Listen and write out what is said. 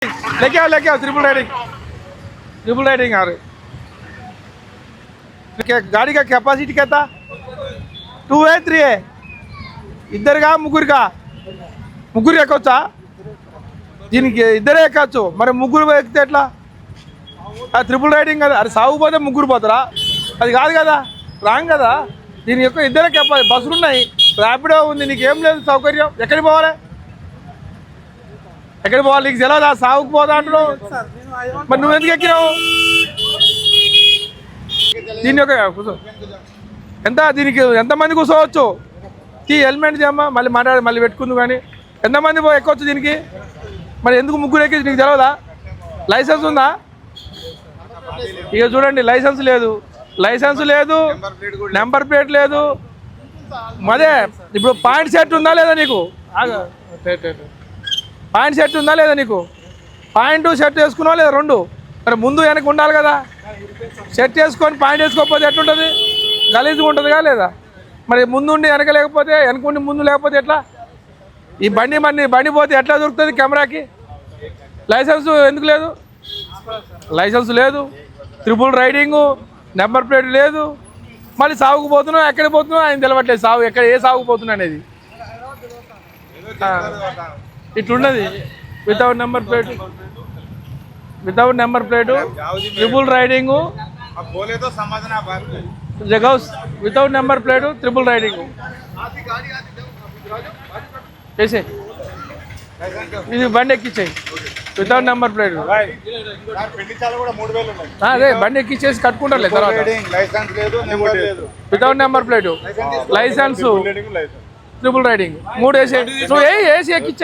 लेके आओ triple riding आ रही गाड़ी का कैपेसिटी कहता 2 है 3 है ఇద్దరుగా ముగ్గురు ఎక్కొచ్చా దీనికి ఇద్దరే ఎక్కచ్చు మరి ముగ్గురు ఎక్కితే ఎట్లా ట్రిపుల్ రైడింగ్ కదా అది సాగుపోతే ముగ్గురు పోతారా అది కాదు కదా రాంగ్ కదా దీని యొక్క ఇద్దరే కెపాసిటీ బస్సులు ఉన్నాయి ర్యాపిడో ఉంది నీకు ఏం లేదు సౌకర్యం ఎక్కడికి పోవాలి నీకు తెలియదా సాగుకు పోదా అంటున్నావు మరి నువ్వు ఎందుకు ఎక్కినావు దీని యొక్క కూర్చో ఎంత దీనికి ఎంతమంది కూర్చోవచ్చు హెల్మెట్ చేయమ్మా మళ్ళీ మాట్లాడి మళ్ళీ పెట్టుకుందు కానీ ఎంతమంది ఎక్కొచ్చు దీనికి మరి ఎందుకు ముగ్గురు ఎక్కి నీకు తెలియదా లైసెన్స్ ఉందా ఇక చూడండి లైసెన్స్ లేదు నెంబర్ ప్లేట్ లేదు అదే ఇప్పుడు పాయింట్ సెట్ ఉందా లేదా నీకు పాయింట్ సెట్ ఉందా లేదా నీకు పాయింట్ షర్ట్ వేసుకున్నావా లేదా రెండు మరి ముందు వెనక ఉండాలి కదా షర్ట్ వేసుకొని పాయింట్ వేసుకోకపోతే ఎట్లుంటుంది గలీజ్గా ఉంటుందిగా లేదా మరి ముందు ఉండి వెనక లేకపోతే వెనకుండి ముందు లేకపోతే ఎట్లా ఈ బండి పోతే ఎట్లా దొరుకుతుంది కెమెరాకి లైసెన్స్ ఎందుకు లేదు లైసెన్స్ లేదు ట్రిపుల్ రైడింగు నెంబర్ ప్లేట్ లేదు మళ్ళీ సాగుకు పోతున్నావు ఎక్కడికి పోతున్నావు ఆయన తెలవట్లేదు సాగు ఎక్కడ ఏ సాగుకు పోతున్నా అనేది ఇట్లున్నది without number plate triple riding జగౌస్ without number plate triple riding చేసే ఇది బండి ఎక్కించేయి వితౌట్ నెంబర్ ప్లేట్ అదే బండి ఎక్కిచ్చేసి కట్టుకుంటారులే తర్వాత without number plate license triple riding 3 వేసి నువ్వు వేసి ఎక్కిచ్చే